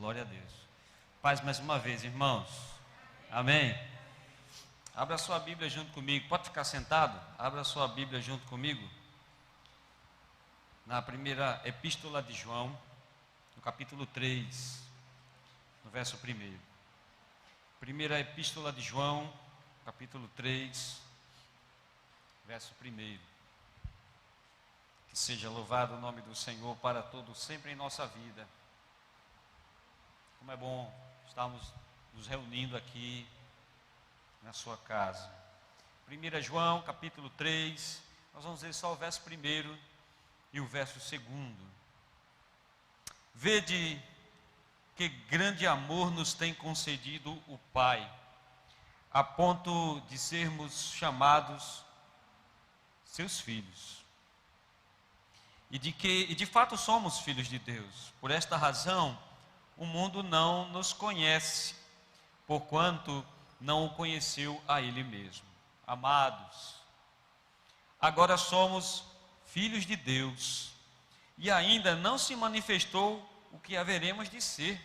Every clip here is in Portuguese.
Glória a Deus. Paz mais uma vez, irmãos. Amém. Abra sua Bíblia junto comigo. Pode ficar sentado? Abra sua Bíblia junto comigo. Na primeira epístola de João, no capítulo 3, no verso 1. Primeira epístola de João, capítulo 3, verso 1. Que seja louvado o nome do Senhor para todo sempre em nossa vida. Como é bom estarmos nos reunindo aqui na sua casa. 1 João, capítulo 3, nós vamos ler só o verso 1 e o verso 2. Vede que grande amor nos tem concedido o Pai, a ponto de sermos chamados seus filhos. E de fato somos filhos de Deus. Por esta razão, o mundo não nos conhece, porquanto não o conheceu a Ele mesmo. Amados, agora somos filhos de Deus, e ainda não se manifestou o que haveremos de ser.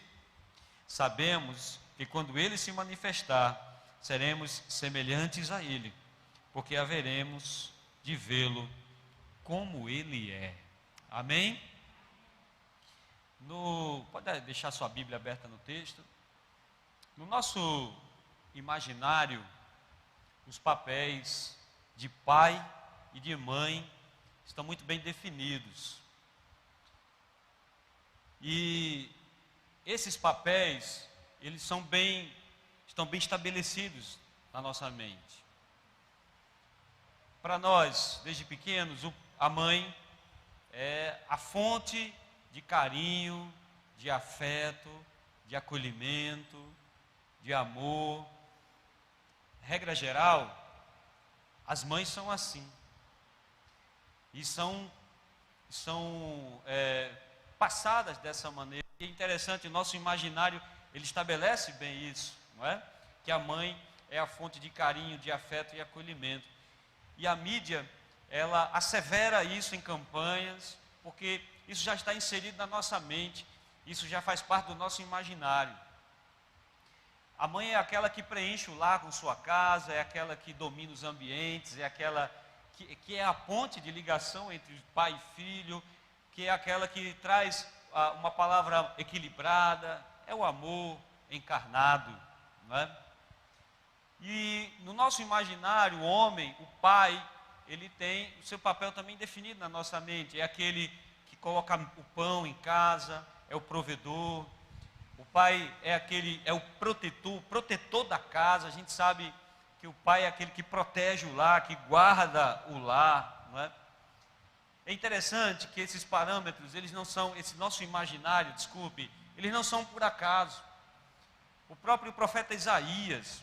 Sabemos que quando Ele se manifestar, seremos semelhantes a Ele, porque haveremos de vê-lo como Ele é. Amém? Pode deixar sua Bíblia aberta no texto. No nosso imaginário, os papéis de pai e de mãe estão muito bem definidos. E esses papéis, eles estão bem estabelecidos na nossa mente. Para nós, desde pequenos, a mãe é a fonte de carinho, de afeto, de acolhimento, de amor. Regra geral, as mães são assim. E são passadas dessa maneira. E é interessante, o nosso imaginário, ele estabelece bem isso, não é? Que a mãe é a fonte de carinho, de afeto e acolhimento. E a mídia, ela assevera isso em campanhas, porque isso já está inserido na nossa mente, isso já faz parte do nosso imaginário. A mãe é aquela que preenche o lar com sua casa, é aquela que domina os ambientes, é aquela que é a ponte de ligação entre pai e filho, que é aquela que traz uma palavra equilibrada, é o amor encarnado, não é? E no nosso imaginário, o homem, o pai, ele tem o seu papel também definido na nossa mente, é aquele que coloca o pão em casa, é o provedor. O pai é o protetor da casa. A gente sabe que o pai é aquele que protege o lar, que guarda o lar, não é? É interessante que esses parâmetros, eles não são, esse nosso imaginário, eles não são por acaso. O próprio profeta Isaías,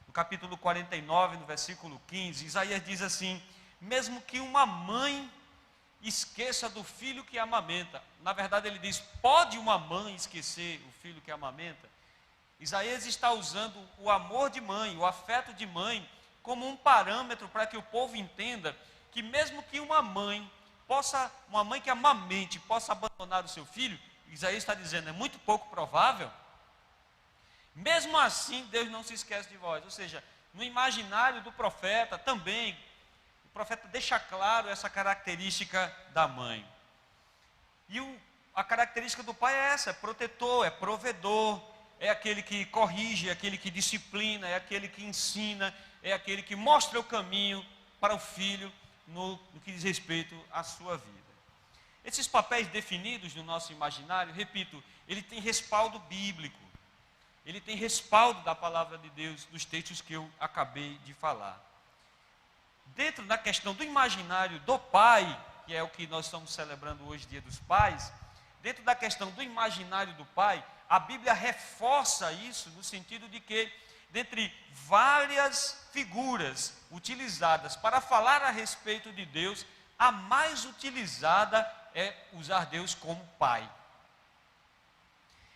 no capítulo 49, no versículo 15, Isaías diz assim: mesmo que uma mãe esqueça do filho que amamenta. Na verdade ele diz, pode uma mãe esquecer o filho que amamenta? Isaías está usando o amor de mãe, o afeto de mãe, como um parâmetro para que o povo entenda que mesmo que uma mãe que amamente, possa abandonar o seu filho, Isaías está dizendo, é muito pouco provável. Mesmo assim, Deus não se esquece de vós. Ou seja, no imaginário do profeta também, o profeta deixa claro essa característica da mãe. E a característica do pai é essa: é protetor, é provedor, é aquele que corrige, é aquele que disciplina, é aquele que ensina, é aquele que mostra o caminho para o filho no que diz respeito à sua vida. Esses papéis definidos no nosso imaginário, repito, ele tem respaldo bíblico, ele tem respaldo da palavra de Deus, dos textos que eu acabei de falar. Dentro da questão do imaginário do pai, que é o que nós estamos celebrando hoje, Dia dos Pais, dentro da questão do imaginário do pai, a Bíblia reforça isso no sentido de que, dentre várias figuras utilizadas para falar a respeito de Deus, a mais utilizada é usar Deus como pai.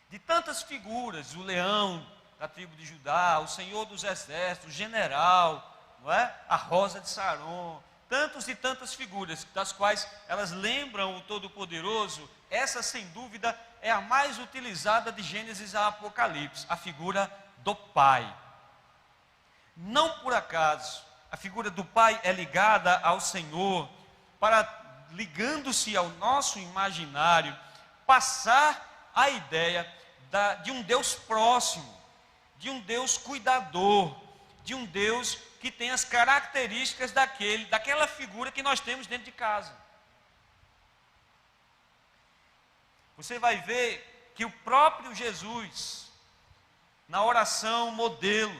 De tantas figuras, o leão da tribo de Judá, o Senhor dos Exércitos, o general, não é? A rosa de Saron, tantas e tantas figuras, das quais elas lembram o Todo-Poderoso. Essa, sem dúvida, é a mais utilizada de Gênesis a Apocalipse, a figura do Pai. Não por acaso, a figura do Pai é ligada ao Senhor, para, ligando-se ao nosso imaginário, passar a ideia de um Deus próximo, de um Deus cuidador, de um Deus que tem as características daquela figura que nós temos dentro de casa. Você vai ver que o próprio Jesus, na oração modelo,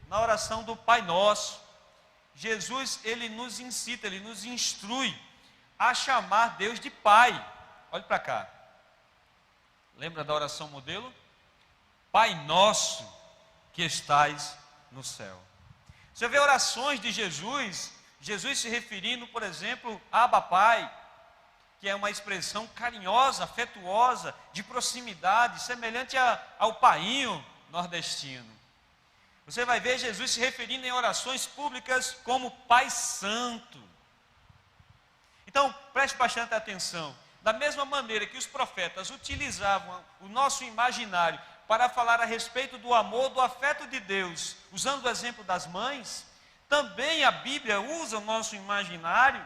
na oração do Pai Nosso, Jesus, ele nos incita, ele nos instrui a chamar Deus de Pai. Olhe para cá. Lembra da oração modelo? Pai Nosso que estais no céu. Você vê orações de Jesus, Jesus se referindo, por exemplo, a Abba Pai, que é uma expressão carinhosa, afetuosa, de proximidade, semelhante ao painho nordestino. Você vai ver Jesus se referindo em orações públicas como Pai Santo. Então, preste bastante atenção. Da mesma maneira que os profetas utilizavam o nosso imaginário para falar a respeito do amor, do afeto de Deus, usando o exemplo das mães, também a Bíblia usa o nosso imaginário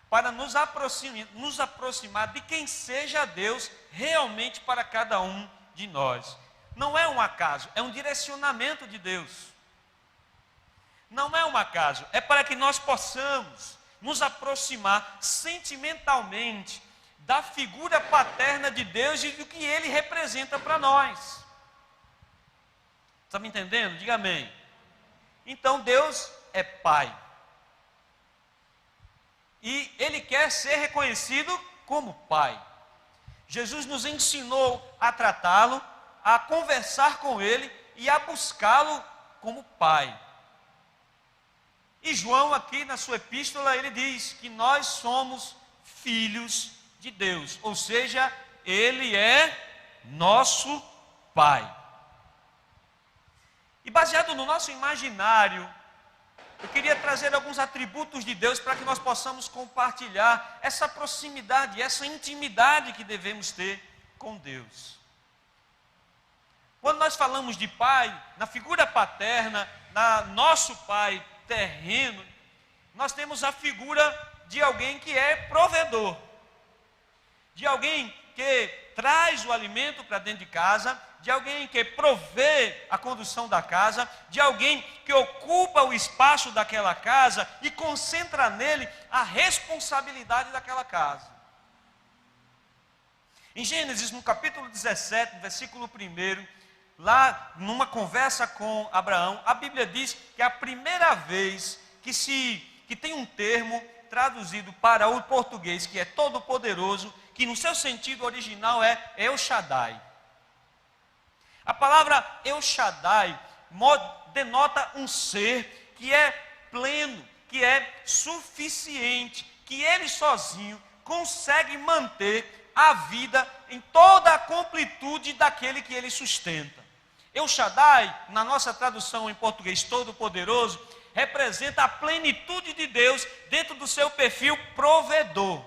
para nos aproximar de quem seja Deus realmente para cada um de nós. Não é um acaso, é um direcionamento de Deus. Não é um acaso, é para que nós possamos nos aproximar sentimentalmente da figura paterna de Deus e do que Ele representa para nós. Está me entendendo? Diga amém. Então Deus é Pai. E Ele quer ser reconhecido como Pai. Jesus nos ensinou a tratá-lo, a conversar com Ele e a buscá-lo como Pai. E João aqui na sua epístola, ele diz que nós somos filhos de Deus, ou seja, Ele é nosso Pai. E baseado no nosso imaginário, eu queria trazer alguns atributos de Deus para que nós possamos compartilhar essa proximidade, essa intimidade que devemos ter com Deus. Quando nós falamos de Pai, na figura paterna, nosso Pai terreno, nós temos a figura de alguém que é provedor, de alguém que traz o alimento para dentro de casa, de alguém que provê a condução da casa, de alguém que ocupa o espaço daquela casa e concentra nele a responsabilidade daquela casa. Em Gênesis, no capítulo 17, versículo 1, lá numa conversa com Abraão, a Bíblia diz que é a primeira vez que tem um termo traduzido para o português, que é todo-poderoso, que no seu sentido original é El Shaddai. A palavra El Shaddai denota um ser que é pleno, que é suficiente, que ele sozinho consegue manter a vida em toda a completude daquele que ele sustenta. El Shaddai, na nossa tradução em português todo-poderoso, representa a plenitude de Deus dentro do seu perfil provedor,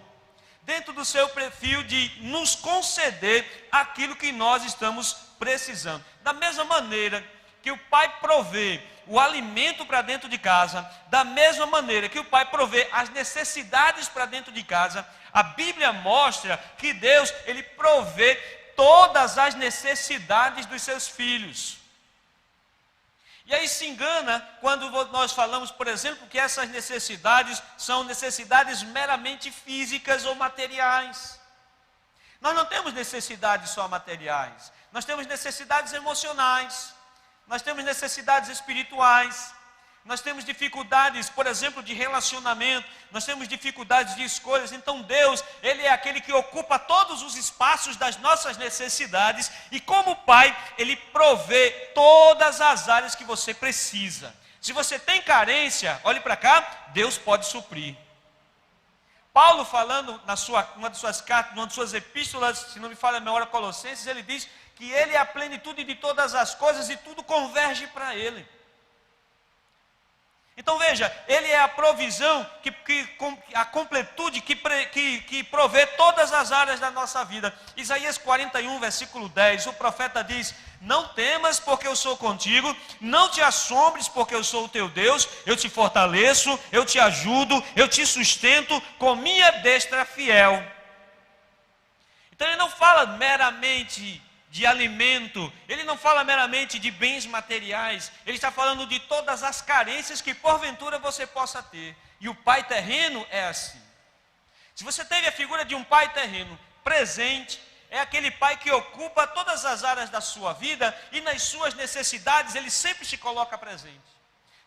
dentro do seu perfil de nos conceder aquilo que nós estamos precisando. Da mesma maneira que o Pai provê o alimento para dentro de casa, da mesma maneira que o Pai provê as necessidades para dentro de casa, a Bíblia mostra que Deus, Ele provê todas as necessidades dos seus filhos. E aí se engana quando nós falamos, por exemplo, que essas necessidades são necessidades meramente físicas ou materiais. Nós não temos necessidades só materiais, nós temos necessidades emocionais, nós temos necessidades espirituais, nós temos dificuldades, por exemplo, de relacionamento, nós temos dificuldades de escolhas. Então Deus, Ele é aquele que ocupa todos os espaços das nossas necessidades e como Pai, Ele provê todas as áreas que você precisa. Se você tem carência, olhe para cá, Deus pode suprir. Paulo falando numa de suas cartas, numa de suas epístolas, se não me falha a memória, Colossenses, ele diz que Ele é a plenitude de todas as coisas e tudo converge para Ele. Então veja, Ele é a provisão, a completude que provê todas as áreas da nossa vida. Isaías 41, versículo 10, o profeta diz: não temas porque eu sou contigo, não te assombres porque eu sou o teu Deus, eu te fortaleço, eu te ajudo, eu te sustento com minha destra fiel. Então ele não fala meramente de alimento, ele não fala meramente de bens materiais, ele está falando de todas as carências que porventura você possa ter. E o pai terreno é assim. Se você teve a figura de um pai terreno presente, é aquele pai que ocupa todas as áreas da sua vida e nas suas necessidades ele sempre se coloca presente.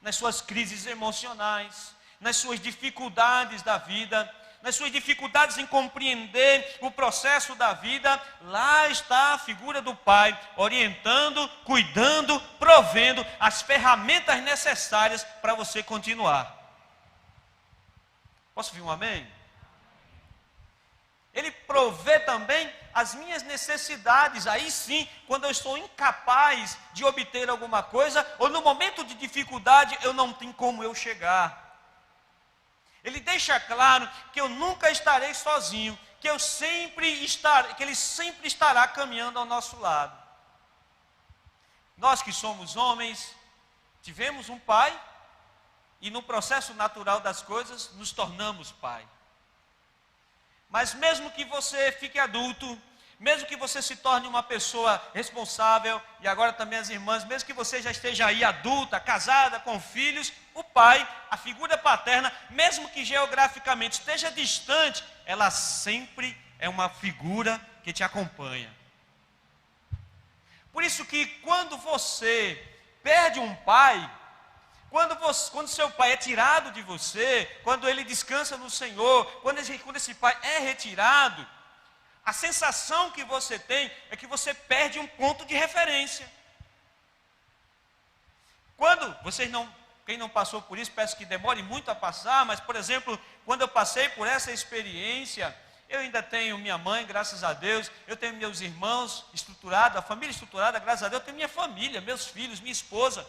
Nas suas crises emocionais, nas suas dificuldades da vida, nas suas dificuldades em compreender o processo da vida, lá está a figura do pai, orientando, cuidando, provendo as ferramentas necessárias para você continuar. Posso ouvir um amém? Ele provê também as minhas necessidades, aí sim, quando eu estou incapaz de obter alguma coisa, ou no momento de dificuldade eu não tenho como eu chegar. Ele deixa claro que eu nunca estarei sozinho, que Ele sempre estará caminhando ao nosso lado. Nós que somos homens, tivemos um pai, e no processo natural das coisas, nos tornamos pai. Mas mesmo que você fique adulto, mesmo que você se torne uma pessoa responsável, e agora também as irmãs, mesmo que você já esteja aí adulta, casada, com filhos, o pai, a figura paterna, mesmo que geograficamente esteja distante, ela sempre é uma figura que te acompanha. Por isso que quando você perde um pai, quando seu pai é tirado de você, quando ele descansa no Senhor, quando esse pai é retirado, a sensação que você tem é que você perde um ponto de referência. Quem não passou por isso, peço que demore muito a passar, mas, por exemplo, quando eu passei por essa experiência, eu ainda tenho minha mãe, graças a Deus, eu tenho meus irmãos estruturados, a família estruturada, graças a Deus, eu tenho minha família, meus filhos, minha esposa.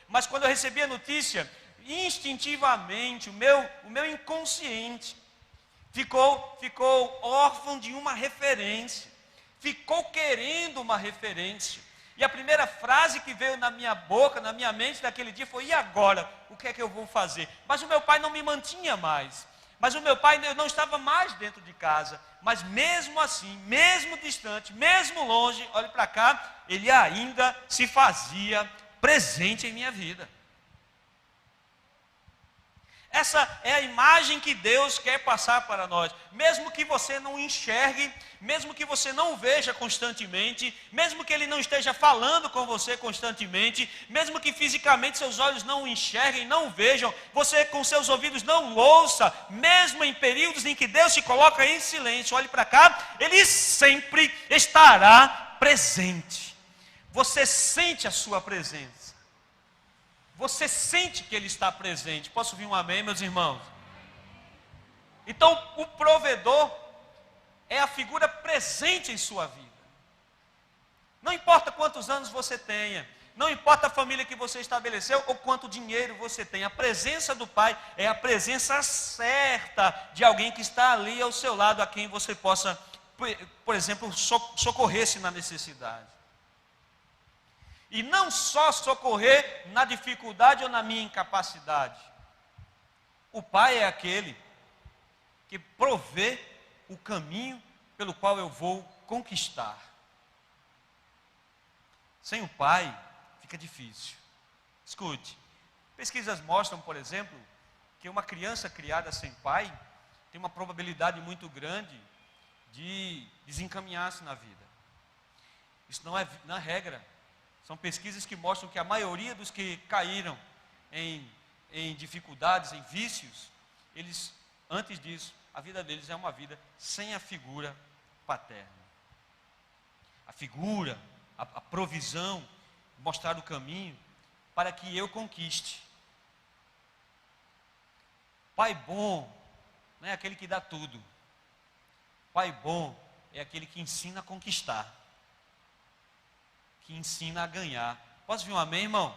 Mas quando eu recebi a notícia, instintivamente, o meu inconsciente ficou órfão de uma referência, ficou querendo uma referência. E a primeira frase que veio na minha boca, na minha mente naquele dia foi: e agora? O que é que eu vou fazer? Mas o meu pai não me mantinha mais. Mas o meu pai não estava mais dentro de casa. Mas mesmo assim, mesmo distante, mesmo longe, olhe para cá, ele ainda se fazia presente em minha vida. Essa é a imagem que Deus quer passar para nós. Mesmo que você não enxergue, mesmo que você não veja constantemente, mesmo que Ele não esteja falando com você constantemente, mesmo que fisicamente seus olhos não o enxerguem, não o vejam, você com seus ouvidos não ouça, mesmo em períodos em que Deus se coloca em silêncio, olhe para cá, Ele sempre estará presente. Você sente a sua presença. Você sente que Ele está presente. Posso ouvir um amém, meus irmãos? Então, o provedor é a figura presente em sua vida. Não importa quantos anos você tenha, não importa a família que você estabeleceu ou quanto dinheiro você tem, a presença do Pai é a presença certa de alguém que está ali ao seu lado, a quem você possa, por exemplo, socorrer-se na necessidade. E não só socorrer na dificuldade ou na minha incapacidade. O Pai é aquele que provê o caminho pelo qual eu vou conquistar. Sem o Pai, fica difícil. Escute, pesquisas mostram, por exemplo, que uma criança criada sem pai tem uma probabilidade muito grande de desencaminhar-se na vida. Isso não é na regra. São pesquisas que mostram que a maioria dos que caíram em dificuldades, em vícios, eles, antes disso, a vida deles é uma vida sem a figura paterna. A figura, a provisão, mostrar o caminho para que eu conquiste. Pai bom não é aquele que dá tudo. Pai bom é aquele que ensina a conquistar, que ensina a ganhar. Posso ouvir um amém, irmão?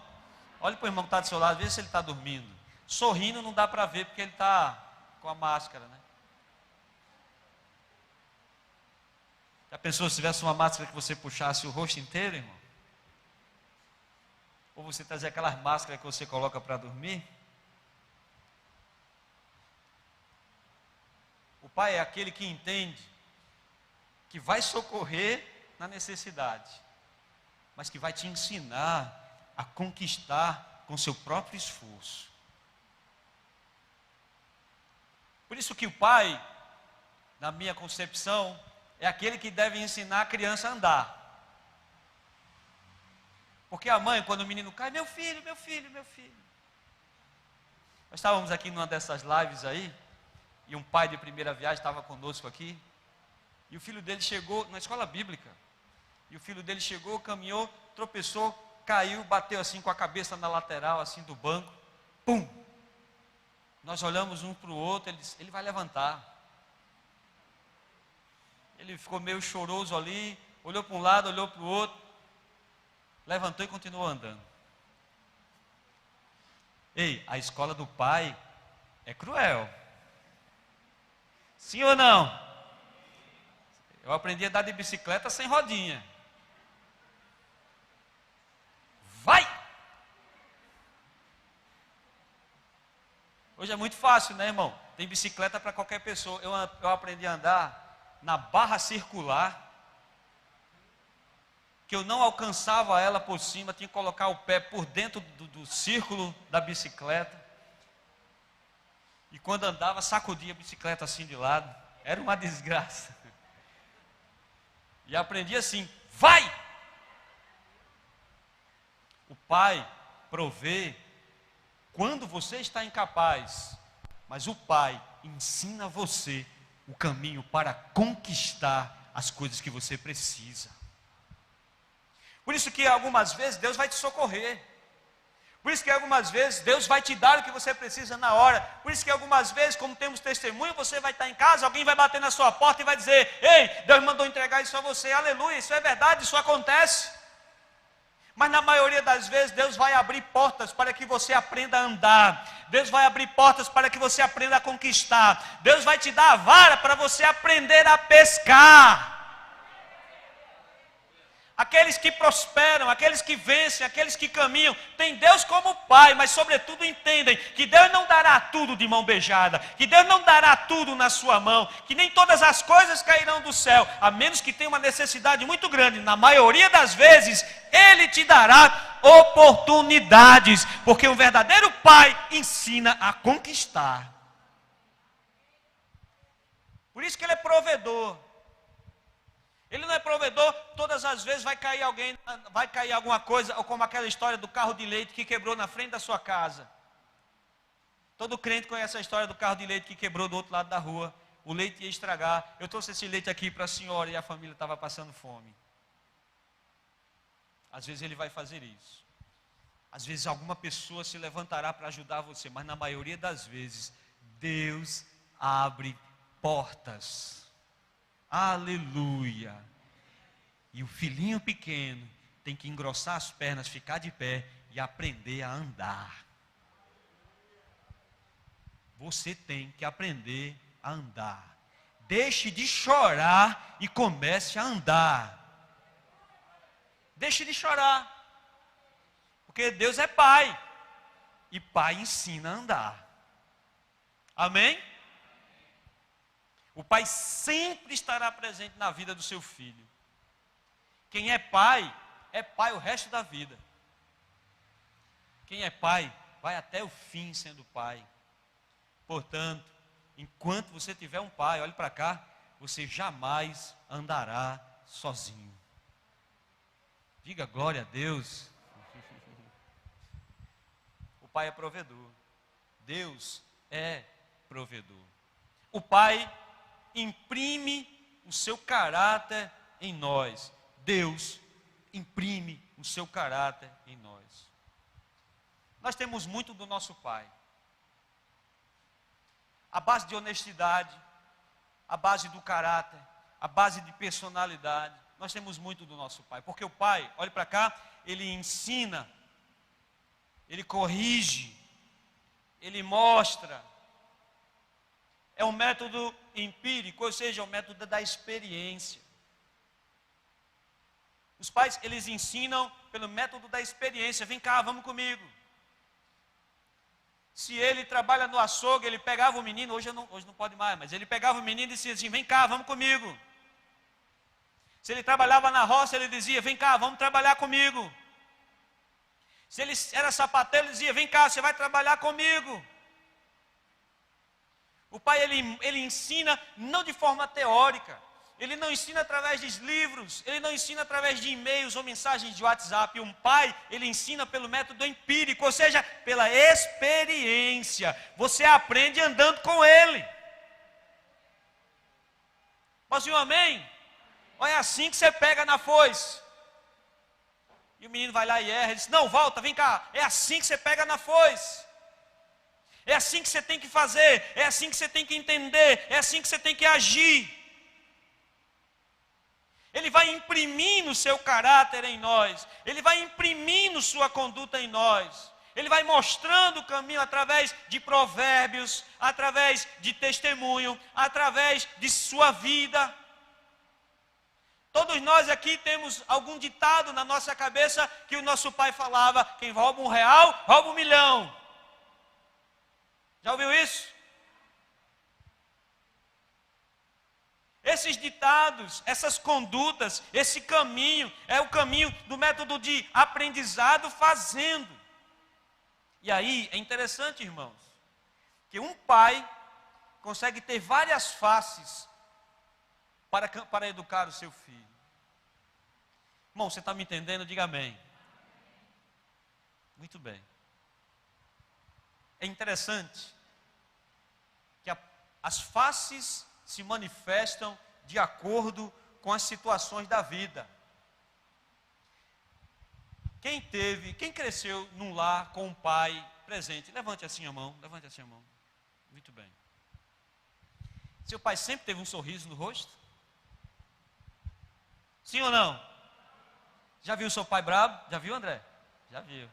Olhe para o irmão que está do seu lado, veja se ele está dormindo. Sorrindo não dá para ver porque ele está com a máscara, né? Já pensou se tivesse uma máscara que você puxasse o rosto inteiro, irmão? Ou você trazer aquelas máscaras que você coloca para dormir? O pai é aquele que entende que vai socorrer na necessidade, mas que vai te ensinar a conquistar com seu próprio esforço. Por isso que o pai, na minha concepção, é aquele que deve ensinar a criança a andar. Porque a mãe, quando o menino cai, meu filho, meu filho, meu filho. Nós estávamos aqui numa dessas lives aí, e um pai de primeira viagem estava conosco aqui, e o filho dele chegou na escola bíblica, e o filho dele chegou, caminhou, tropeçou, caiu, bateu assim com a cabeça na lateral, assim do banco, pum! Nós olhamos um para o outro, ele disse, ele vai levantar. Ele ficou meio choroso ali, olhou para um lado, olhou para o outro, levantou e continuou andando. Ei, a escola do pai é cruel. Sim ou não? Eu aprendi a andar de bicicleta sem rodinha. Vai! Hoje é muito fácil, né, irmão? Tem bicicleta para qualquer pessoa. Eu aprendi a andar na barra circular, que eu não alcançava ela por cima, tinha que colocar o pé por dentro do círculo da bicicleta. E quando andava, sacudia a bicicleta assim de lado. Era uma desgraça. E aprendi assim, vai! O pai provê quando você está incapaz, mas o pai ensina você o caminho para conquistar as coisas que você precisa. Por isso que algumas vezes Deus vai te socorrer. Por isso que algumas vezes Deus vai te dar o que você precisa na hora. Por isso que algumas vezes, como temos testemunho, você vai estar em casa, alguém vai bater na sua porta e vai dizer, ei, Deus mandou entregar isso a você, aleluia, isso é verdade, isso acontece. Mas na maioria das vezes, Deus vai abrir portas para que você aprenda a andar. Deus vai abrir portas para que você aprenda a conquistar. Deus vai te dar a vara para você aprender a pescar. Aqueles que prosperam, aqueles que vencem, aqueles que caminham, tem Deus como Pai, mas sobretudo entendem que Deus não dará tudo de mão beijada, que Deus não dará tudo na sua mão, que nem todas as coisas cairão do céu, a menos que tenha uma necessidade muito grande. Na maioria das vezes, Ele te dará oportunidades, porque um verdadeiro Pai ensina a conquistar. Por isso que Ele é provedor. Ele não é provedor, todas as vezes vai cair alguém, vai cair alguma coisa, ou como aquela história do carro de leite que quebrou na frente da sua casa. Todo crente conhece a história do carro de leite que quebrou do outro lado da rua. O leite ia estragar. Eu trouxe esse leite aqui para a senhora e a família estava passando fome. Às vezes ele vai fazer isso. Às vezes alguma pessoa se levantará para ajudar você, mas na maioria das vezes, Deus abre portas. Aleluia. E o filhinho pequeno tem que engrossar as pernas, ficar de pé e aprender a andar. Você tem que aprender a andar. Deixe de chorar e comece a andar. Deixe de chorar. Porque Deus é Pai. E Pai ensina a andar. Amém? O pai sempre estará presente na vida do seu filho. Quem é pai o resto da vida. Quem é pai, vai até o fim sendo pai. Portanto, enquanto você tiver um pai, olhe para cá, você jamais andará sozinho. Diga glória a Deus. O pai é provedor. Deus é provedor. O pai imprime o seu caráter em nós. Deus imprime o seu caráter em nós. Nós temos muito do nosso Pai. A base de honestidade, a base do caráter, a base de personalidade. Nós temos muito do nosso Pai. Porque o Pai, olhe para cá, Ele ensina, Ele corrige, ele mostra. É um método empírico, ou seja, é um método da experiência. Os pais, eles ensinam pelo método da experiência. Vem cá, vamos comigo. Se ele trabalha no açougue, ele pegava o menino, hoje não pode mais, mas ele pegava o menino e dizia assim, vem cá, vamos comigo. Se ele trabalhava na roça, ele dizia, vem cá, vamos trabalhar comigo. Se ele era sapateiro, ele dizia, vem cá, você vai trabalhar comigo. O pai, ele ensina não de forma teórica, ele não ensina através de livros, ele não ensina através de e-mails ou mensagens de WhatsApp. Um pai, ele ensina pelo método empírico, ou seja, pela experiência. Você aprende andando com ele. Posso ir um amém? Olha, é assim que você pega na foice. E o menino vai lá e erra, ele diz, não, volta, vem cá. É assim que você pega na foice. É assim que você tem que fazer, é assim que você tem que entender, é assim que você tem que agir. Ele vai imprimindo seu caráter em nós, ele vai imprimindo sua conduta em nós, ele vai mostrando o caminho através de provérbios, através de testemunho, através de sua vida. Todos nós aqui temos algum ditado na nossa cabeça que o nosso pai falava, quem rouba R$1, rouba 1.000.000. Já ouviu isso? Esses ditados, essas condutas, esse caminho, é o caminho do método de aprendizado fazendo. E aí, é interessante, irmãos, que um pai consegue ter várias faces para educar o seu filho. Irmão, você está me entendendo? Diga amém. Muito bem. É interessante que as faces se manifestam de acordo com as situações da vida. Quem cresceu num lar com um pai presente? Levante assim a mão, levante assim a mão. Muito bem. Seu pai sempre teve um sorriso no rosto? Sim ou não? Já viu seu pai bravo? Já viu, André? Já viu.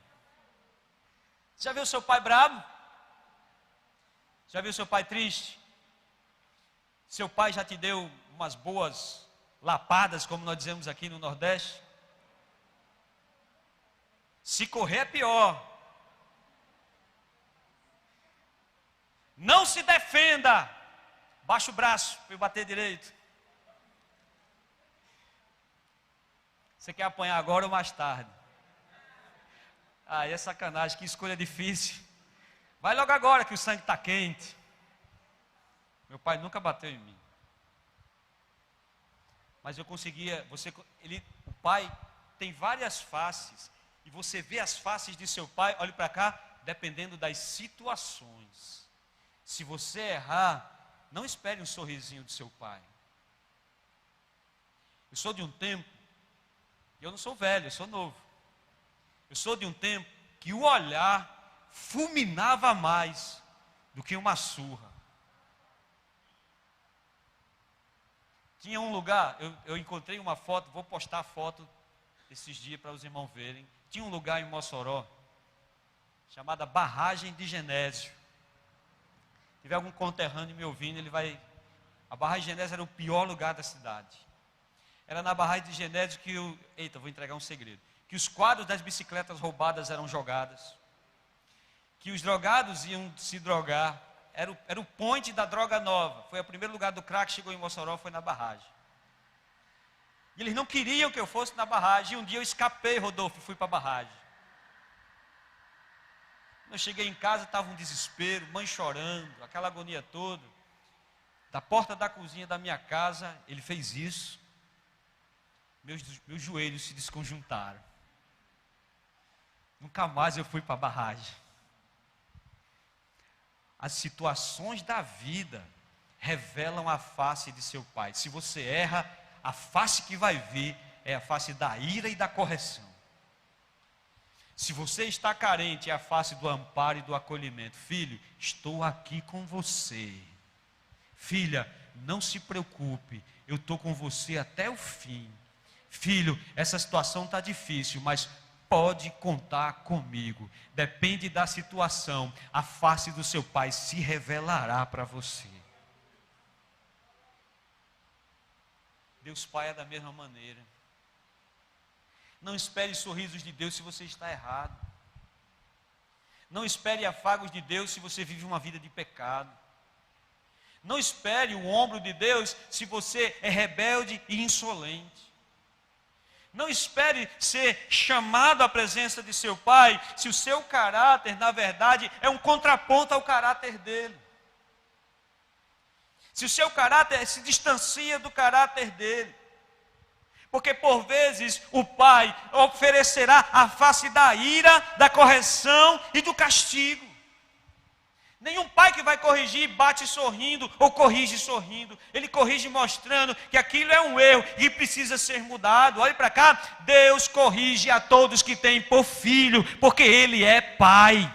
Já viu seu pai bravo? Já viu seu pai triste? Seu pai já te deu umas boas lapadas, como nós dizemos aqui no Nordeste? Se correr é pior. Não se defenda. Baixa o braço para eu bater direito. Você quer apanhar agora ou mais tarde? Ah, é sacanagem, que escolha difícil. Vai logo agora que o sangue está quente. Meu pai nunca bateu em mim. Mas eu conseguia, o pai tem várias faces. E você vê as faces de seu pai, olhe para cá, dependendo das situações. Se você errar, não espere um sorrisinho do seu pai. Eu sou de um tempo, eu não sou velho, eu sou novo. Eu sou de um tempo que o olhar fulminava mais do que uma surra. Tinha um lugar, eu encontrei uma foto, vou postar a foto esses dias para os irmãos verem. Tinha um lugar em Mossoró, chamada Barragem de Genésio. Se tiver algum conterrâneo me ouvindo, ele vai... A Barragem de Genésio era o pior lugar da cidade. Era na Barragem de Genésio que Eita, vou entregar um segredo. Que os quadros das bicicletas roubadas eram jogadas. Que os drogados iam se drogar. Era o point da droga nova. Foi o primeiro lugar do crack que chegou em Mossoró, foi na barragem. E eles não queriam que eu fosse na barragem. E um dia eu escapei, Rodolfo, e fui para a barragem. Quando eu cheguei em casa, estava um desespero, mãe chorando, aquela agonia toda. Da porta da cozinha da minha casa, ele fez isso. Meus joelhos se desconjuntaram. Nunca mais eu fui para a barragem. As situações da vida revelam a face de seu pai. Se você erra, a face que vai vir é a face da ira e da correção. Se você está carente, é a face do amparo e do acolhimento. Filho, estou aqui com você. Filha, não se preocupe, eu estou com você até o fim. Filho, essa situação está difícil, mas pode contar comigo. Depende da situação, a face do seu pai se revelará para você. Deus Pai é da mesma maneira. Não espere sorrisos de Deus se você está errado. Não espere afagos de Deus se você vive uma vida de pecado. Não espere o ombro de Deus se você é rebelde e insolente. Não espere ser chamado à presença de seu pai se o seu caráter, na verdade, é um contraponto ao caráter dele. Se o seu caráter se distancia do caráter dele. Porque por vezes o pai oferecerá a face da ira, da correção e do castigo. Nenhum pai que vai corrigir bate sorrindo ou corrige sorrindo. Ele corrige mostrando que aquilo é um erro e precisa ser mudado. Olhe para cá, Deus corrige a todos que têm por filho, porque Ele é pai.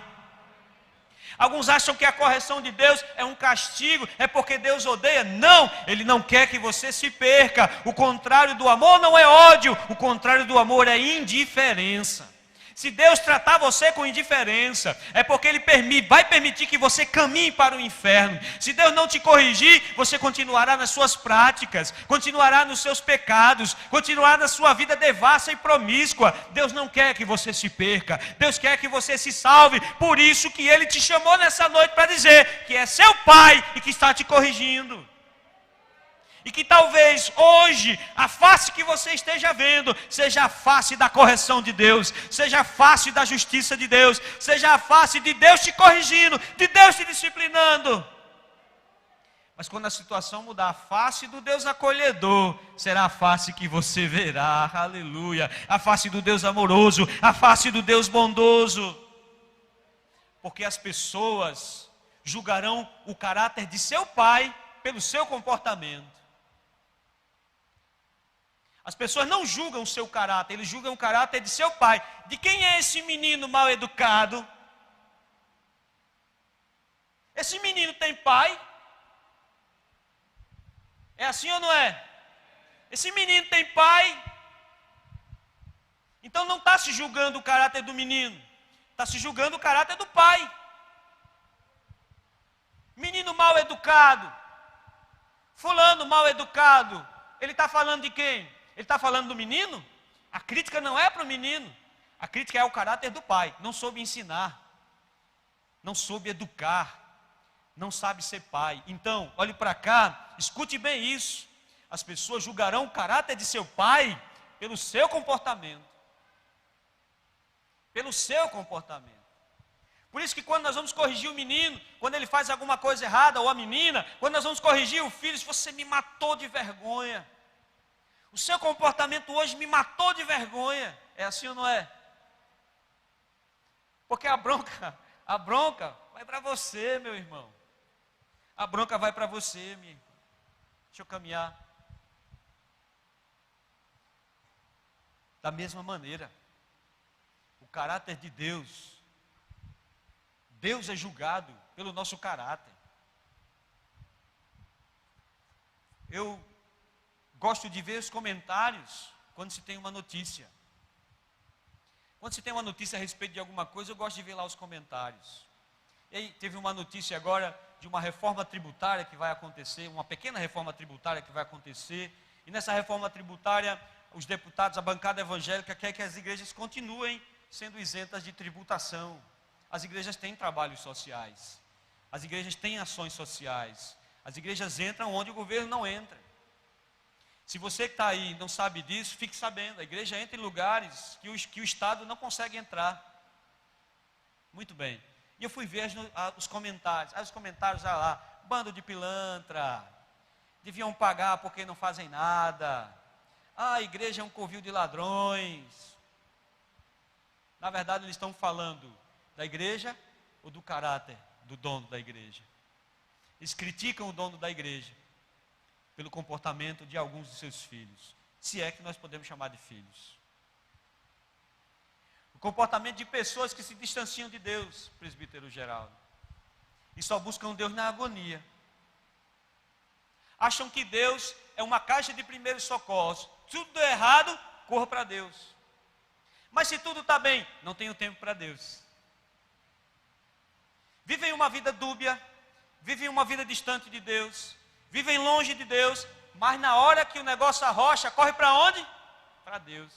Alguns acham que a correção de Deus é um castigo, é porque Deus odeia. Não, Ele não quer que você se perca. O contrário do amor não é ódio, o contrário do amor é indiferença. Se Deus tratar você com indiferença, é porque Ele vai permitir que você caminhe para o inferno. Se Deus não te corrigir, você continuará nas suas práticas, continuará nos seus pecados, continuará na sua vida devassa e promíscua. Deus não quer que você se perca, Deus quer que você se salve. Por isso que Ele te chamou nessa noite para dizer que é seu Pai e que está te corrigindo. E que talvez hoje a face que você esteja vendo seja a face da correção de Deus, seja a face da justiça de Deus, seja a face de Deus te corrigindo, de Deus te disciplinando. Mas quando a situação mudar, a face do Deus acolhedor será a face que você verá, aleluia, a face do Deus amoroso, a face do Deus bondoso. Porque as pessoas julgarão o caráter de seu pai pelo seu comportamento. As pessoas não julgam o seu caráter, eles julgam o caráter de seu pai. De quem é esse menino mal educado? Esse menino tem pai? É assim ou não é? Esse menino tem pai? Então não está se julgando o caráter do menino, está se julgando o caráter do pai. Menino mal educado, fulano mal educado, ele está falando de quem? Ele está falando do menino? A crítica não é para o menino. A crítica é ao caráter do pai. Não soube ensinar. Não soube educar. Não sabe ser pai. Então, olhe para cá, escute bem isso. As pessoas julgarão o caráter de seu pai pelo seu comportamento. Pelo seu comportamento. Por isso que quando nós vamos corrigir o menino, quando ele faz alguma coisa errada, ou a menina, quando nós vamos corrigir o filho, se você me matou de vergonha. O seu comportamento hoje me matou de vergonha. É assim ou não é? Porque a bronca vai para você, meu irmão. A bronca vai para você, minha irmã. Deixa eu caminhar. Da mesma maneira, o caráter de Deus é julgado pelo nosso caráter. Eu gosto de ver os comentários quando se tem uma notícia. Quando se tem uma notícia a respeito de alguma coisa, eu gosto de ver lá os comentários. E aí teve uma notícia agora de uma reforma tributária que vai acontecer, uma pequena reforma tributária que vai acontecer. E nessa reforma tributária, os deputados, a bancada evangélica quer que as igrejas continuem sendo isentas de tributação. As igrejas têm trabalhos sociais. As igrejas têm ações sociais. As igrejas entram onde o governo não entra. Se você que está aí não sabe disso, fique sabendo. A igreja entra em lugares que o Estado não consegue entrar. Muito bem. E eu fui ver os comentários. Aí os comentários lá, bando de pilantra, deviam pagar porque não fazem nada. A igreja é um covil de ladrões. Na verdade, eles estão falando da igreja ou do caráter do dono da igreja. Eles criticam o dono da igreja pelo comportamento de alguns de seus filhos, se é que nós podemos chamar de filhos. O comportamento de pessoas que se distanciam de Deus, presbítero Geraldo, e só buscam Deus na agonia. Acham que Deus é uma caixa de primeiros socorros. Tudo deu errado, corra para Deus. Mas se tudo está bem, não tenho tempo para Deus. Vivem uma vida dúbia, vivem uma vida distante de Deus, vivem longe de Deus, mas na hora que o negócio arrocha, corre para onde? Para Deus.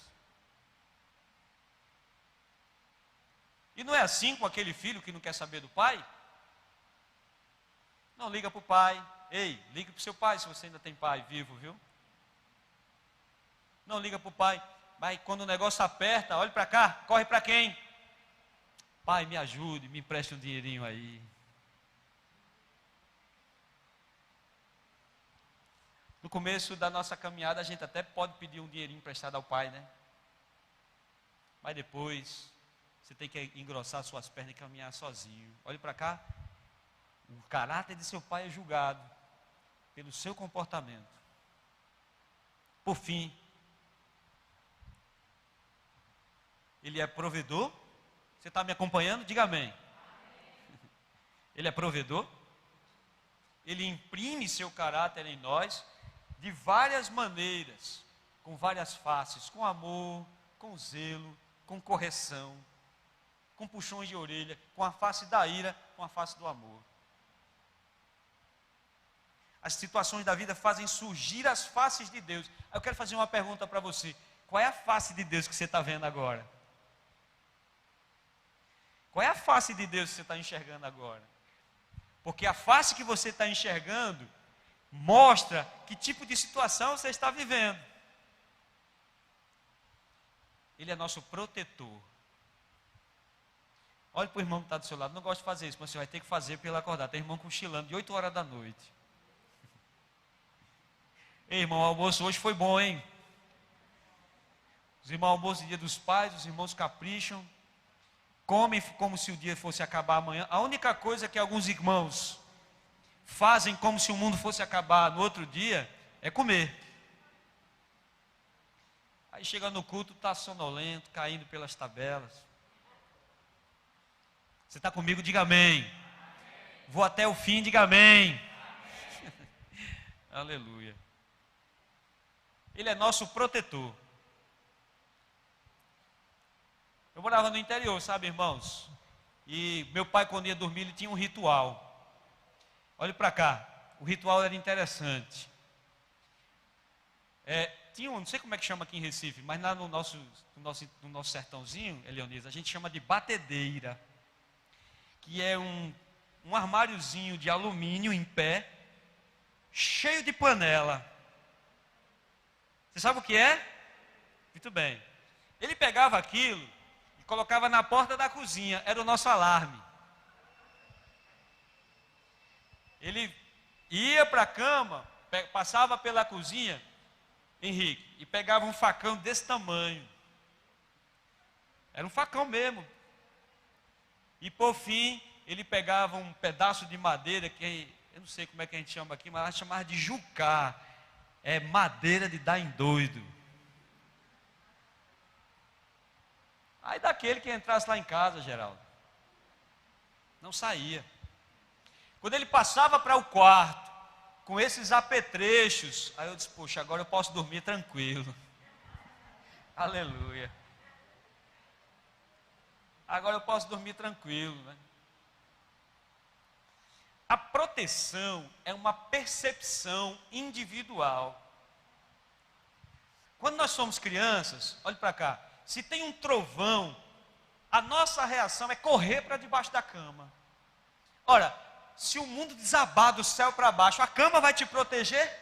E não é assim com aquele filho que não quer saber do pai? Não liga para o pai. Ei, liga para o seu pai se você ainda tem pai vivo, viu? Não liga para o pai. Mas quando o negócio aperta, olhe para cá, corre para quem? Pai, me ajude, me empreste um dinheirinho aí. No começo da nossa caminhada, a gente até pode pedir um dinheirinho emprestado ao pai, né? Mas depois, você tem que engrossar suas pernas e caminhar sozinho. Olhe para cá. O caráter de seu pai é julgado pelo seu comportamento. Por fim, ele é provedor. Você está me acompanhando? Diga amém. Ele é provedor. Ele imprime seu caráter em nós de várias maneiras, com várias faces, com amor, com zelo, com correção, com puxões de orelha, com a face da ira, com a face do amor. As situações da vida fazem surgir as faces de Deus. Eu quero fazer uma pergunta para você. Qual é a face de Deus que você está vendo agora? Qual é a face de Deus que você está enxergando agora? Porque a face que você está enxergando mostra que tipo de situação você está vivendo. Ele é nosso protetor. Olhe para o irmão que está do seu lado. Não gosto de fazer isso, mas você vai ter que fazer para ele acordar. Tem irmão cochilando de 8 horas da noite. Ei, irmão, o almoço hoje foi bom, hein? Os irmãos almoçam dia dos pais, os irmãos capricham. Comem como se o dia fosse acabar amanhã. A única coisa que alguns irmãos fazem como se o mundo fosse acabar no outro dia é comer. Aí chega no culto, está sonolento, caindo pelas tabelas. Você está comigo? Diga amém. Vou até o fim, diga amém. Aleluia. Ele é nosso protetor. Eu morava no interior, sabe, irmãos? E meu pai, quando ia dormir, ele tinha um ritual. Olhe para cá, o ritual era interessante. Tinha não sei como é que chama aqui em Recife, mas lá no nosso sertãozinho, Eleonisa, a gente chama de batedeira. Que é um armáriozinho de alumínio em pé, cheio de panela. Você sabe o que é? Muito bem. Ele pegava aquilo e colocava na porta da cozinha, era o nosso alarme. Ele ia para a cama, passava pela cozinha, Henrique, e pegava um facão desse tamanho. Era um facão mesmo. E por fim, ele pegava um pedaço de madeira, que eu não sei como é que a gente chama aqui, mas a gente chamava de jucá. É madeira de dar em doido. Aí daquele que entrasse lá em casa, Geraldo, não saía. Quando ele passava para o quarto, com esses apetrechos, aí eu disse, poxa, agora eu posso dormir tranquilo. Aleluia. Agora eu posso dormir tranquilo, né? A proteção é uma percepção individual. Quando nós somos crianças, olhe para cá, se tem um trovão, a nossa reação é correr para debaixo da cama. Ora, se o mundo desabar do céu para baixo, a cama vai te proteger?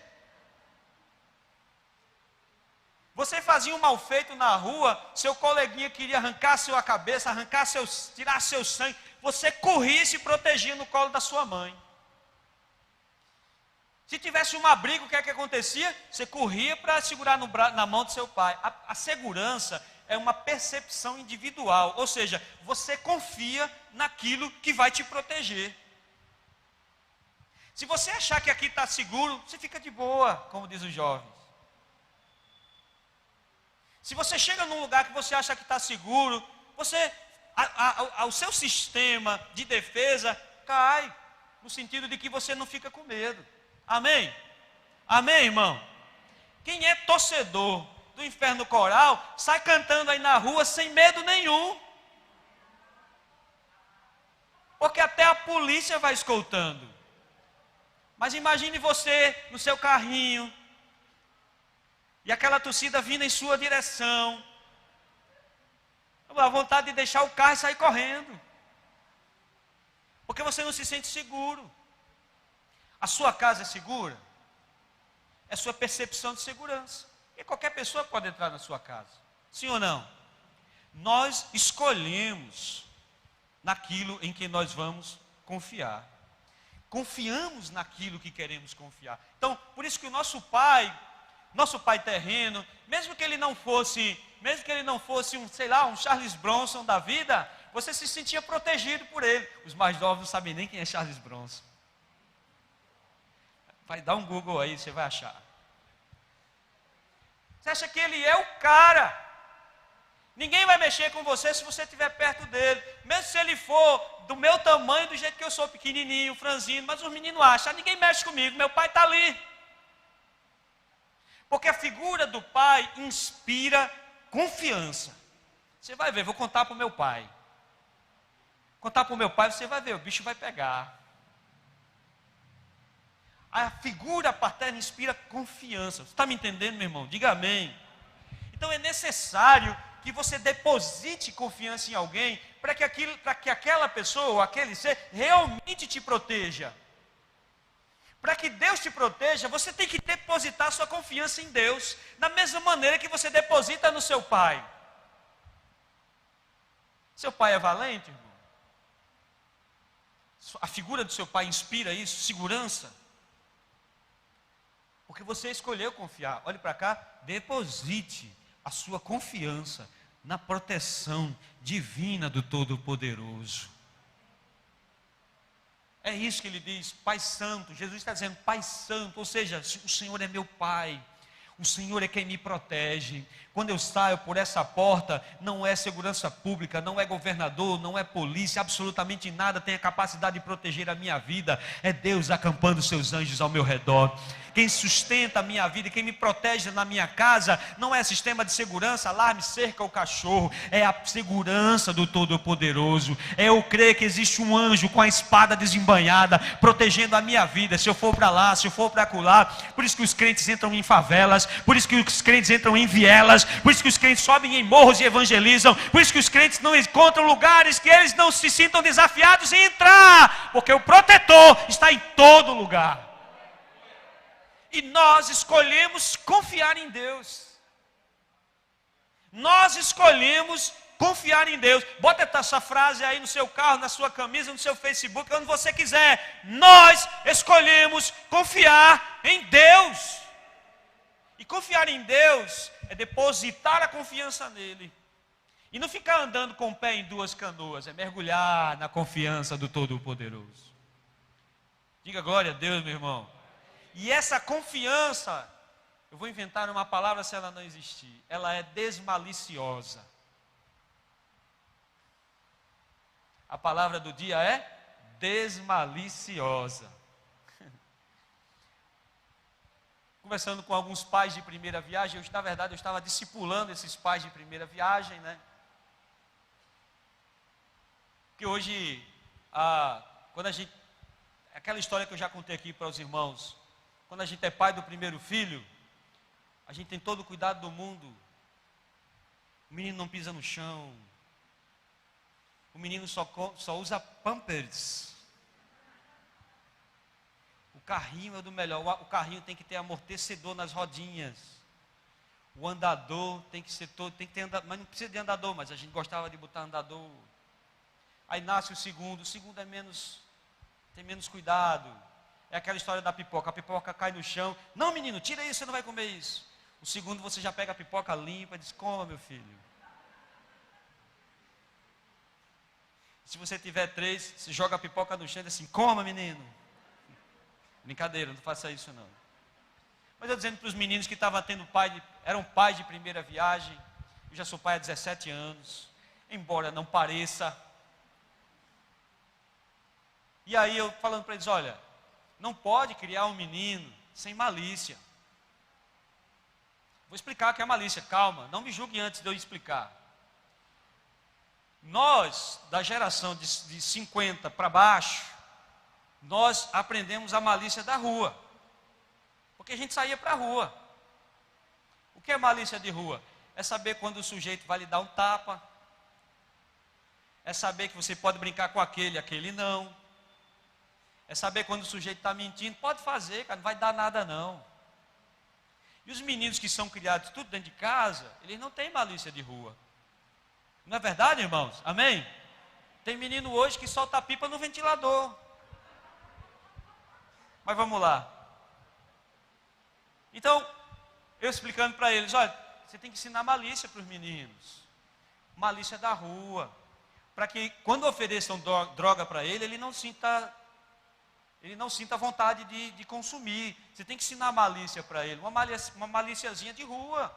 Você fazia um mal feito na rua, seu coleguinha queria arrancar sua cabeça, tirar seu sangue, você corria e se protegia no colo da sua mãe. Se tivesse uma briga, o que é que acontecia? Você corria para segurar na mão do seu pai. A segurança é uma percepção individual, ou seja, você confia naquilo que vai te proteger. Se você achar que aqui está seguro, você fica de boa, como diz os jovens. Se você chega num lugar que você acha que está seguro, o seu sistema de defesa cai, no sentido de que você não fica com medo. Amém? Amém, irmão? Quem é torcedor do Inferno Coral, sai cantando aí na rua sem medo nenhum. Porque até a polícia vai escoltando. Mas imagine você no seu carrinho, e aquela torcida vindo em sua direção. A vontade de deixar o carro e sair correndo. Porque você não se sente seguro. A sua casa é segura? É sua percepção de segurança. E qualquer pessoa pode entrar na sua casa. Sim ou não? Nós escolhemos naquilo em que nós vamos confiar. Confiamos naquilo que queremos confiar. Então, por isso que o nosso pai terreno, mesmo que ele não fosse um, sei lá, um Charles Bronson da vida, você se sentia protegido por ele. Os mais novos não sabem nem quem é Charles Bronson. Vai dar um Google aí, você vai achar. Você acha que ele é o cara? Ninguém vai mexer com você se você estiver perto dele. Mesmo se ele for do meu tamanho, do jeito que eu sou, pequenininho, franzino, mas os meninos acham, ninguém mexe comigo, meu pai está ali. Porque a figura do pai inspira confiança. Você vai ver, vou contar para o meu pai. Contar para o meu pai, você vai ver, o bicho vai pegar. A figura paterna inspira confiança. Você está me entendendo, meu irmão? Diga amém. Então é necessário que você deposite confiança em alguém para que aquela pessoa ou aquele ser realmente te proteja. Para que Deus te proteja, você tem que depositar sua confiança em Deus, da mesma maneira que você deposita no seu pai. Seu pai é valente, irmão? A figura do seu pai inspira isso, segurança? Porque você escolheu confiar. Olhe para cá, deposite a sua confiança na proteção divina do Todo-Poderoso. É isso que ele diz, Pai Santo. Jesus está dizendo, Pai Santo, ou seja, o Senhor é meu Pai. O Senhor é quem me protege. Quando eu saio por essa porta, não é segurança pública, não é governador, não é polícia, absolutamente nada tem a capacidade de proteger a minha vida. É Deus acampando seus anjos ao meu redor. Quem sustenta a minha vida, quem me protege na minha casa, não é sistema de segurança, alarme, cerca ou cachorro, é a segurança do Todo-Poderoso. É eu crer que existe um anjo com a espada desembainhada, protegendo a minha vida, se eu for para lá, se eu for para acolá. Por isso que os crentes entram em favelas, por isso que os crentes entram em vielas, por isso que os crentes sobem em morros e evangelizam, por isso que os crentes não encontram lugares que eles não se sintam desafiados em entrar, porque o protetor está em todo lugar. E nós escolhemos confiar em Deus. Nós escolhemos confiar em Deus. Bota essa frase aí no seu carro, na sua camisa, no seu Facebook, onde você quiser. Nós escolhemos confiar em Deus. E confiar em Deus é depositar a confiança nele. E não ficar andando com o pé em duas canoas, é mergulhar na confiança do Todo-Poderoso. Diga glória a Deus, meu irmão. E essa confiança, eu vou inventar uma palavra se ela não existir, ela é desmaliciosa. A palavra do dia é desmaliciosa. Conversando com alguns pais de primeira viagem, na verdade eu estava discipulando esses pais de primeira viagem, né? Que hoje, quando a gente, aquela história que eu já contei aqui para os irmãos, quando a gente é pai do primeiro filho, a gente tem todo o cuidado do mundo. O menino não pisa no chão. O menino só usa Pampers. O carrinho é do melhor. O carrinho tem que ter amortecedor nas rodinhas. O andador tem que ser todo, tem que ter andador, mas não precisa de andador, mas a gente gostava de botar andador. Aí nasce o segundo tem menos cuidado. É aquela história da pipoca, a pipoca cai no chão. Não, menino, tira isso, você não vai comer isso. O segundo você já pega a pipoca limpa e diz, coma, meu filho. Se você tiver 3, você joga a pipoca no chão e diz assim, coma, menino. Brincadeira, não faça isso não. Mas eu dizendo para os meninos que estavam tendo eram pais de primeira viagem, eu já sou pai há 17 anos, embora não pareça. E aí eu falando para eles, olha, não pode criar um menino sem malícia. Vou explicar o que é malícia, calma, não me julgue antes de eu explicar. Nós, da geração de 50 para baixo, nós aprendemos a malícia da rua. Porque a gente saía para a rua. O que é malícia de rua? É saber quando o sujeito vai lhe dar um tapa. É saber que você pode brincar com aquele não. É saber quando o sujeito está mentindo. Pode fazer, cara, não vai dar nada não. E os meninos que são criados tudo dentro de casa, eles não têm malícia de rua. Não é verdade, irmãos? Amém? Tem menino hoje que solta pipa no ventilador. Mas vamos lá. Então, eu explicando para eles, olha, você tem que ensinar malícia para os meninos. Malícia da rua. Para que quando ofereçam droga para ele não sinta vontade de consumir. Você tem que ensinar malícia para ele, uma malíciazinha de rua.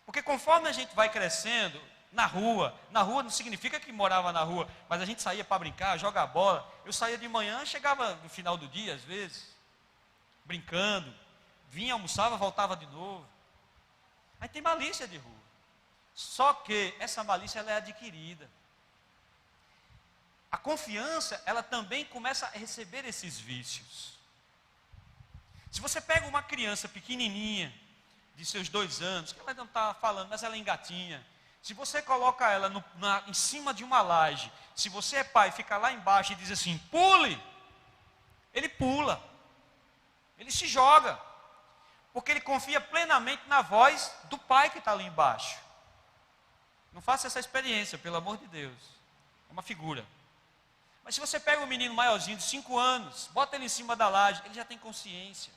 Porque conforme a gente vai crescendo na rua não significa que morava na rua, mas a gente saía para brincar, jogar bola. Eu saía de manhã, chegava no final do dia, às vezes, brincando, vinha, almoçava, voltava de novo. Aí tem malícia de rua. Só que essa malícia ela é adquirida. A confiança, ela também começa a receber esses vícios. Se você pega uma criança pequenininha, de seus 2 anos, que ela não está falando, mas ela engatinha. Se você coloca ela em cima de uma laje, se você é pai, fica lá embaixo e diz assim, pule, ele pula, ele se joga, porque ele confia plenamente na voz do pai que está ali embaixo. Não faça essa experiência, pelo amor de Deus, é uma figura. Mas se você pega um menino maiorzinho de 5 anos, bota ele em cima da laje, ele já tem consciência,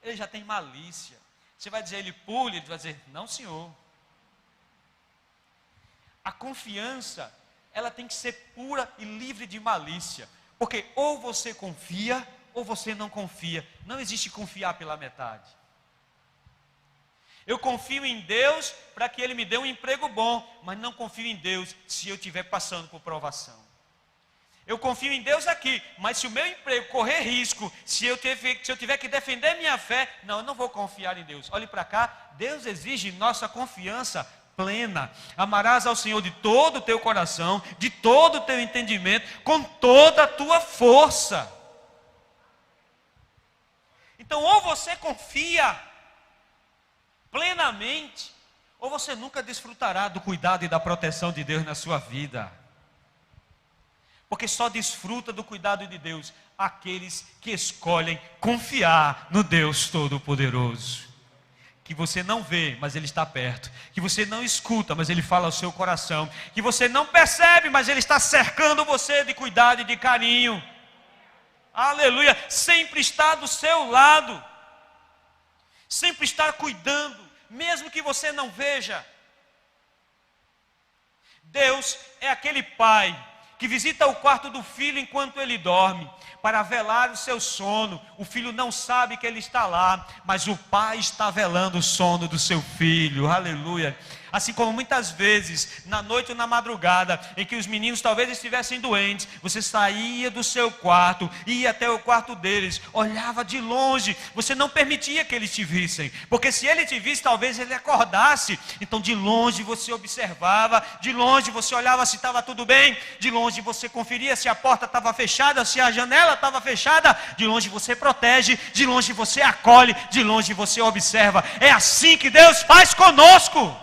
ele já tem malícia. Você vai dizer, ele pule, ele vai dizer, não senhor. A confiança, ela tem que ser pura e livre de malícia. Porque ou você confia, ou você não confia. Não existe confiar pela metade. Eu confio em Deus para que Ele me dê um emprego bom, mas não confio em Deus se eu estiver passando por provação. Eu confio em Deus aqui, mas se o meu emprego correr risco, se eu tiver que defender minha fé, não, eu não vou confiar em Deus. Olhe para cá, Deus exige nossa confiança plena. Amarás ao Senhor de todo o teu coração, de todo o teu entendimento, com toda a tua força. Então, ou você confia plenamente, ou você nunca desfrutará do cuidado e da proteção de Deus na sua vida. Porque só desfruta do cuidado de Deus aqueles que escolhem confiar no Deus Todo-Poderoso. Que você não vê, mas Ele está perto. Que você não escuta, mas Ele fala ao seu coração. Que você não percebe, mas Ele está cercando você de cuidado e de carinho. Aleluia! Sempre está do seu lado. Sempre está cuidando, mesmo que você não veja. Deus é aquele Pai que visita o quarto do filho enquanto ele dorme, para velar o seu sono. O filho não sabe que ele está lá, mas o pai está velando o sono do seu filho, aleluia. Assim como muitas vezes, na noite ou na madrugada, em que os meninos talvez estivessem doentes, você saía do seu quarto, ia até o quarto deles, olhava de longe, você não permitia que eles te vissem, porque se ele te visse, talvez ele acordasse. Então de longe você observava, de longe você olhava se estava tudo bem, de longe você conferia se a porta estava fechada, se a janela estava fechada, de longe você protege, de longe você acolhe, de longe você observa. É assim que Deus faz conosco.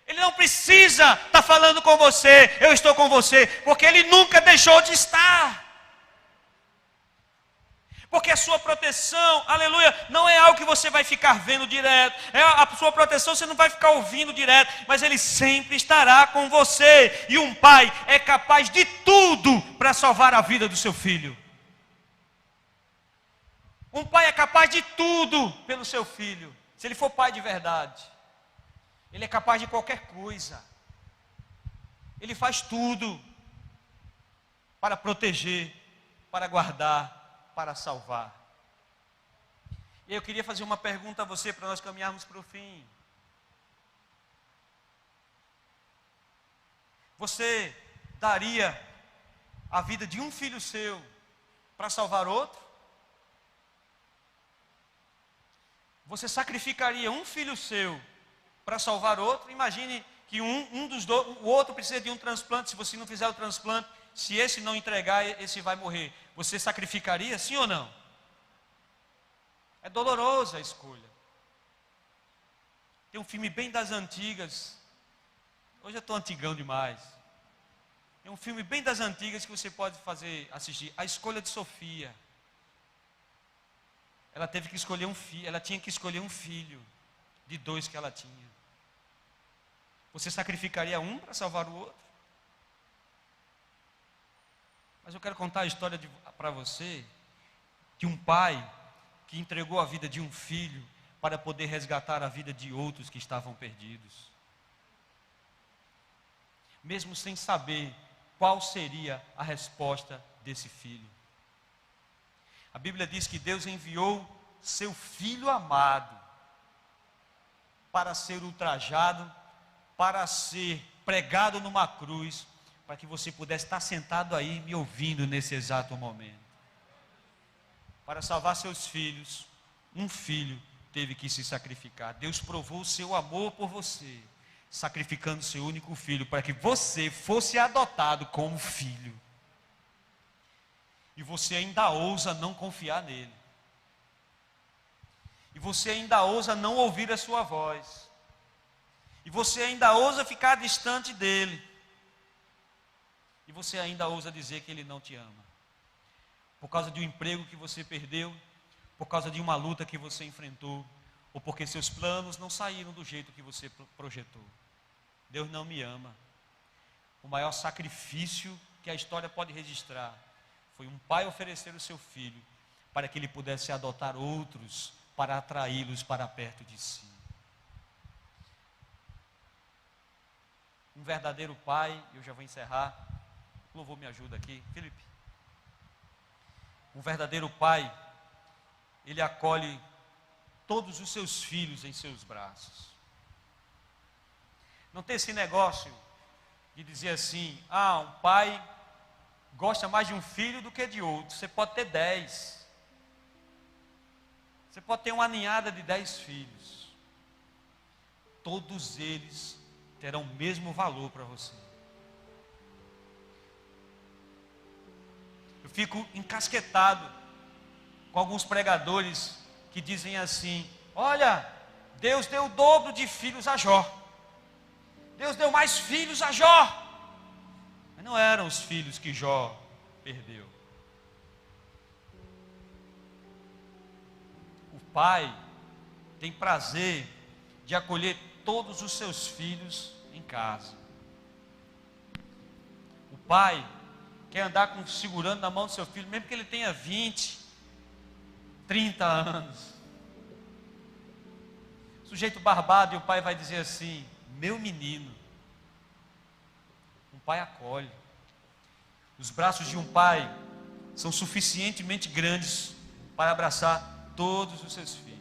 Ele não precisa estar falando com você, eu estou com você, porque Ele nunca deixou de estar. Porque a sua proteção, aleluia, não é algo que você vai ficar vendo direto. A sua proteção você não vai ficar ouvindo direto, mas Ele sempre estará com você. E um pai é capaz de tudo para salvar a vida do seu filho. Um pai é capaz de tudo pelo seu filho, se ele for pai de verdade. Ele é capaz de qualquer coisa. Ele faz tudo para proteger, para guardar, para salvar. E eu queria fazer uma pergunta a você para nós caminharmos para o fim. Você daria a vida de um filho seu para salvar outro? Você sacrificaria um filho seu para salvar outro? Imagine que o outro precisa de um transplante. Se você não fizer o transplante, se esse não entregar, esse vai morrer. Você sacrificaria, sim ou não? É dolorosa a escolha. Tem um filme bem das antigas. Hoje eu estou antigão demais. Tem um filme bem das antigas que você pode assistir. A Escolha de Sofia. Ela teve que escolher um filho. Ela tinha que escolher um filho de 2 que ela tinha. Você sacrificaria um para salvar o outro? Mas eu quero contar a história para você de um pai que entregou a vida de um filho para poder resgatar a vida de outros que estavam perdidos. Mesmo sem saber qual seria a resposta desse filho. A Bíblia diz que Deus enviou seu filho amado para ser ultrajado, para ser pregado numa cruz, para que você pudesse estar sentado aí me ouvindo nesse exato momento. Para salvar seus filhos, um filho teve que se sacrificar. Deus provou o seu amor por você, sacrificando seu único filho, para que você fosse adotado como filho. E você ainda ousa não confiar nele. E você ainda ousa não ouvir a sua voz. E você ainda ousa ficar distante dele. E você ainda ousa dizer que ele não te ama. Por causa de um emprego que você perdeu, por causa de uma luta que você enfrentou, ou porque seus planos não saíram do jeito que você projetou. Deus não me ama. O maior sacrifício que a história pode registrar foi um pai oferecer o seu filho para que ele pudesse adotar outros, para atraí-los para perto de si. Um verdadeiro pai, eu já vou encerrar, o louvor me ajuda aqui, Felipe. Um verdadeiro pai, ele acolhe todos os seus filhos em seus braços. Não tem esse negócio de dizer assim, um pai gosta mais de um filho do que de outro. Você pode ter 10. Você pode ter uma ninhada de 10 filhos. Todos eles terão o mesmo valor para você. Eu fico encasquetado com alguns pregadores que dizem assim, olha, Deus deu o dobro de filhos a Jó. Deus deu mais filhos a Jó. Mas não eram os filhos que Jó perdeu. O pai tem prazer de acolher todos os seus filhos em casa. O pai quer andar segurando na mão do seu filho, mesmo que ele tenha 20, 30 anos. Sujeito barbado, e o pai vai dizer assim, meu menino. Um pai acolhe. Os braços de um pai são suficientemente grandes para abraçar todos os seus filhos.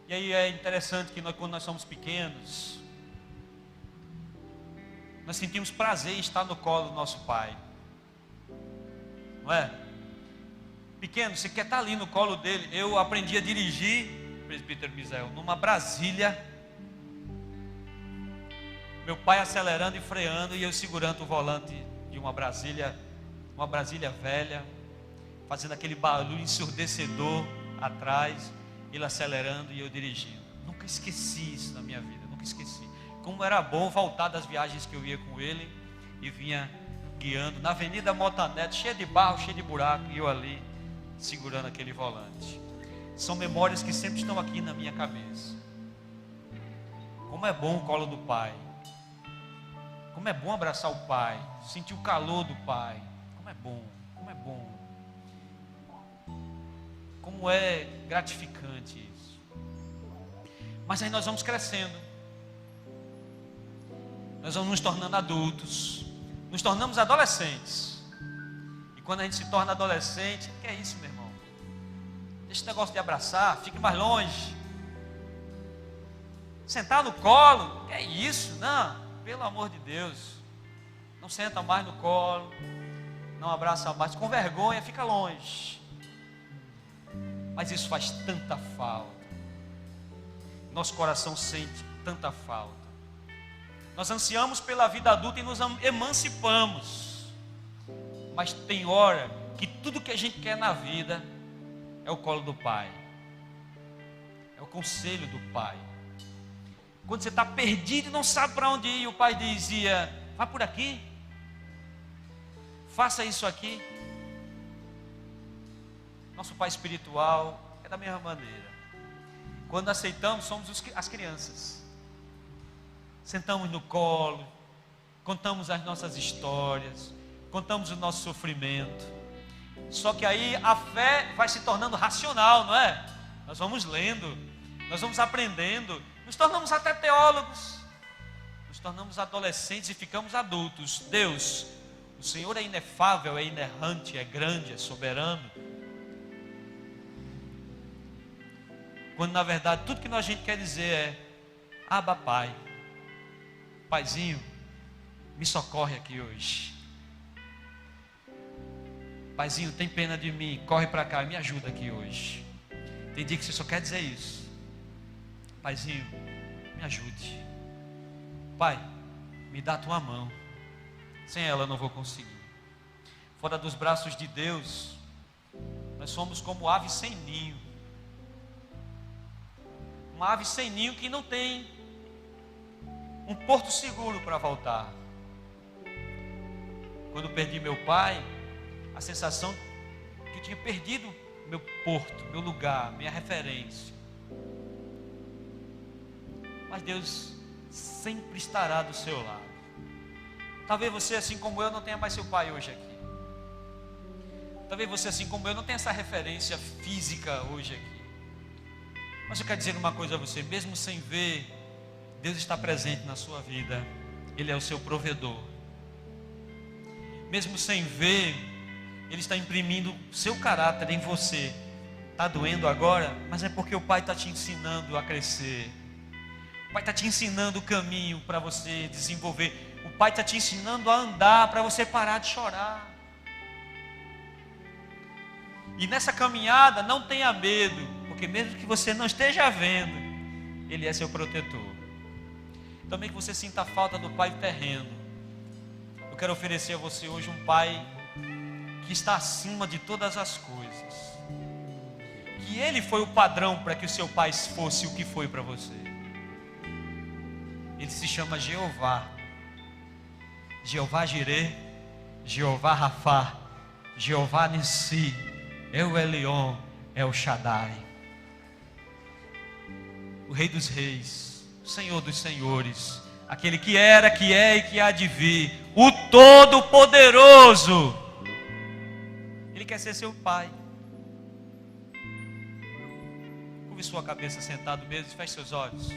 E aí é interessante que quando nós somos pequenos, nós sentimos prazer em estar no colo do nosso pai. Não é? Pequeno, você quer estar ali no colo dele. Eu aprendi a dirigir, presbítero Misael, numa Brasília. Meu pai acelerando e freando e eu segurando o volante de uma Brasília velha, fazendo aquele barulho ensurdecedor atrás, ele acelerando e eu dirigindo. Nunca esqueci isso na minha vida, nunca esqueci. Como era bom voltar das viagens que eu ia com ele e vinha guiando na Avenida Motaneto, cheia de barro, cheia de buraco, e eu ali segurando aquele volante. São memórias que sempre estão aqui na minha cabeça. Como é bom o colo do pai. Como é bom abraçar o pai, sentir o calor do pai. Como é bom, como é bom. Como é gratificante isso. Mas aí nós vamos crescendo. Nós vamos nos tornando adultos. Nos tornamos adolescentes. E quando a gente se torna adolescente, o que é isso, meu irmão? Deixa esse negócio de abraçar, fique mais longe. Sentar no colo, o que é isso? Não, pelo amor de Deus. Não senta mais no colo. Não abraça mais. Com vergonha, fica longe. Mas isso faz tanta falta. Nosso coração sente tanta falta. Nós ansiamos pela vida adulta e nos emancipamos. Mas tem hora que tudo que a gente quer na vida é o colo do pai. É o conselho do pai. Quando você está perdido e não sabe para onde ir, o pai dizia: vá por aqui, faça isso aqui. Nosso pai espiritual é da mesma maneira. Quando aceitamos, somos as crianças. Sentamos no colo, contamos as nossas histórias, contamos o nosso sofrimento. Só que aí a fé vai se tornando racional, não é? Nós vamos lendo, nós vamos aprendendo, nos tornamos até teólogos, nos tornamos adolescentes e ficamos adultos. Deus, o Senhor é inefável, é inerrante, é grande, é soberano. Quando na verdade tudo que a gente quer dizer é: Abba Pai, Paizinho, me socorre aqui hoje. Paizinho, tem pena de mim, corre para cá, me ajuda aqui hoje. Tem dia que você só quer dizer isso. Paizinho, me ajude. Pai, me dá a tua mão. Sem ela eu não vou conseguir. Fora dos braços de Deus, nós somos como ave sem ninho. Uma ave sem ninho que não tem um porto seguro para voltar. Quando eu perdi meu pai, a sensação que eu tinha perdido meu porto, meu lugar, minha referência. Mas Deus sempre estará do seu lado. Talvez você, assim como eu, não tenha mais seu pai hoje aqui. Talvez você, assim como eu, não tenha essa referência física hoje aqui. Mas eu quero dizer uma coisa a você: mesmo sem ver, Deus está presente na sua vida. Ele é o seu provedor. Mesmo sem ver, Ele está imprimindo o seu caráter em você. Está doendo agora, mas é porque o Pai está te ensinando a crescer. O Pai está te ensinando o caminho para você desenvolver. O Pai está te ensinando a andar para você parar de chorar. E nessa caminhada não tenha medo, porque mesmo que você não esteja vendo, Ele é seu protetor. Também que você sinta a falta do Pai terreno. Eu quero oferecer a você hoje um Pai que está acima de todas as coisas. Que Ele foi o padrão para que o seu Pai fosse o que foi para você. Ele se chama Jeová. Jeová Jireh, Jeová Rafá, Jeová Nissi, El Elyon, El Shaddai. O Rei dos Reis, o Senhor dos Senhores, aquele que era, que é e que há de vir, o Todo-Poderoso. Ele quer ser seu Pai. Curve sua cabeça sentado mesmo, feche seus olhos.